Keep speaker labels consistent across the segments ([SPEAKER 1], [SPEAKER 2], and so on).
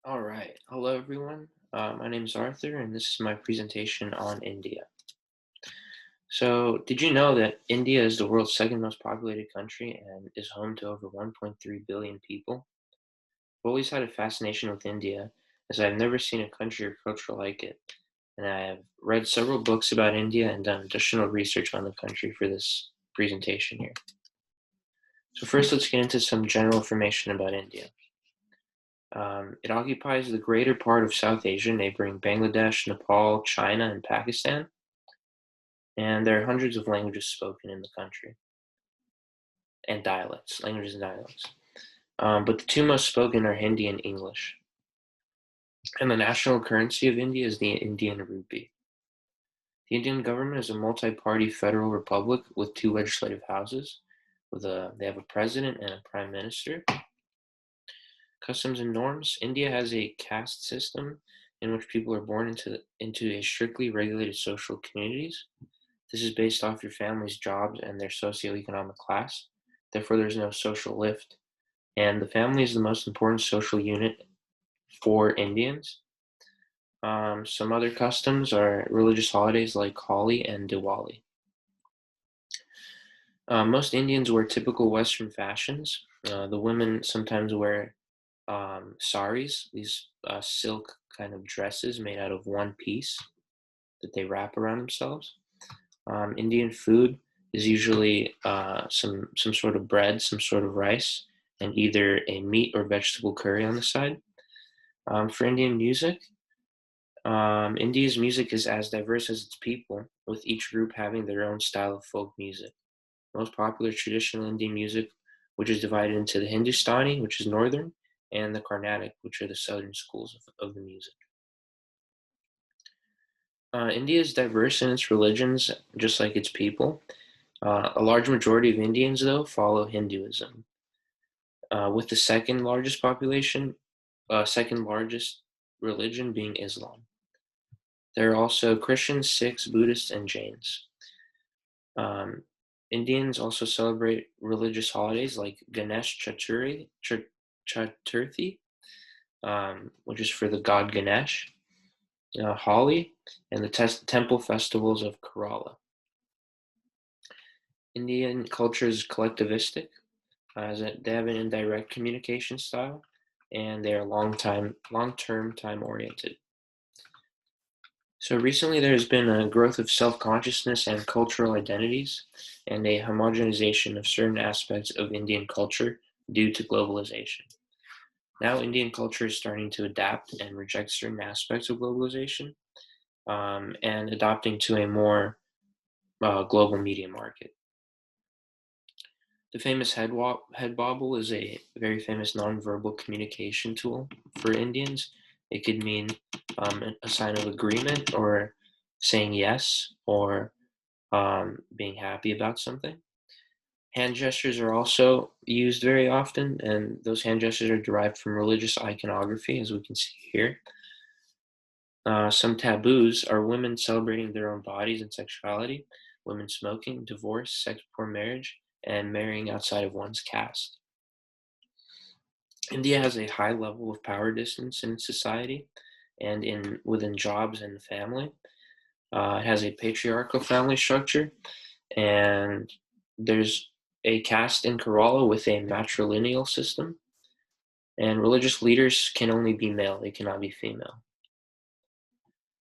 [SPEAKER 1] All right. Hello, everyone. My name is Arthur, and this is my presentation on India. So, did you know that India is the world's second most populated country and is home to over 1.3 billion people? I've always had a fascination with India, as I've never seen a country or culture like it. And I have read several books about India and done additional research on the country for this presentation here. So, first, let's get into some general information about India. It occupies the greater part of South Asia, neighboring Bangladesh, Nepal, China, and Pakistan, and there are hundreds of languages spoken in the country, and languages and dialects. But the two most spoken are Hindi and English. And the national currency of India is the Indian rupee. The Indian government is a multi-party federal republic with two legislative houses. They have a president and a prime minister. Customs and norms. India has a caste system in which people are born into a strictly regulated social communities. This is based off your family's jobs and their socioeconomic class. Therefore, there's no social lift. And the family is the most important social unit for Indians. Some other customs are religious holidays like Holi and Diwali. Most Indians wear typical Western fashions. The women sometimes wear saris, these silk kind of dresses made out of one piece that they wrap around themselves. Indian food is usually some sort of bread, some sort of rice, and either a meat or vegetable curry on the side. For Indian music, India's music is as diverse as its people, with each group having their own style of folk music. Most popular traditional Indian music, which is divided into the Hindustani, which is northern, and the Carnatic, which are the southern schools of the music. India is diverse in its religions, just like its people. A large majority of Indians, though, follow Hinduism, with the second largest religion being Islam. There are also Christians, Sikhs, Buddhists, and Jains. Um, Indians also celebrate religious holidays like Chaturthi, which is for the god Ganesh, Holi, and the temple festivals of Kerala. Indian culture is collectivistic, they have an indirect communication style, and they are long-term time oriented. So recently, there has been a growth of self-consciousness and cultural identities, and a homogenization of certain aspects of Indian culture due to globalization. Now, Indian culture is starting to adapt and reject certain aspects of globalization, and adopting to a more global media market. The famous head bobble is a very famous nonverbal communication tool for Indians. It could mean a sign of agreement or saying yes or being happy about something. Hand gestures are also used very often, and those hand gestures are derived from religious iconography, as we can see here. Some taboos are women celebrating their own bodies and sexuality, women smoking, divorce, sex before marriage, and marrying outside of one's caste. India has a high level of power distance in society and in within jobs and family. It has a patriarchal family structure, and there's a caste in Kerala with a matrilineal system. And religious leaders can only be male; they cannot be female.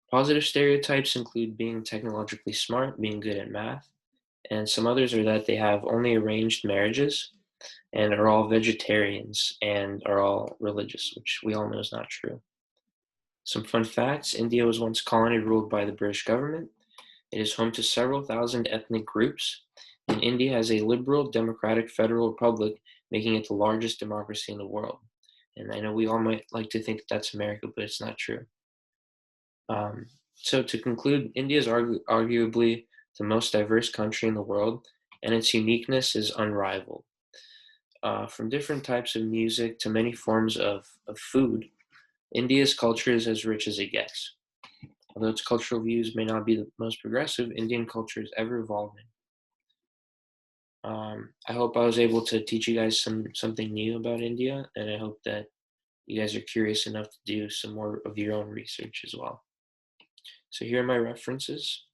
[SPEAKER 1] Positive stereotypes include being technologically smart, being good at math, and some others are that they have only arranged marriages and are all vegetarians and are all religious, which we all know is not true. Some fun facts: India was once a colony ruled by the British government. It is home to several thousand ethnic groups, and India has a liberal, democratic federal republic, making it the largest democracy in the world. And I know we all might like to think that that's America, but it's not true. So to conclude, India is arguably the most diverse country in the world, and its uniqueness is unrivaled. From different types of music to many forms of food, India's culture is as rich as it gets. Although its cultural views may not be the most progressive, Indian culture is ever evolving. I hope I was able to teach you guys something new about India, and I hope that you guys are curious enough to do some more of your own research as well. So here are my references,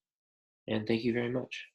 [SPEAKER 1] and thank you very much.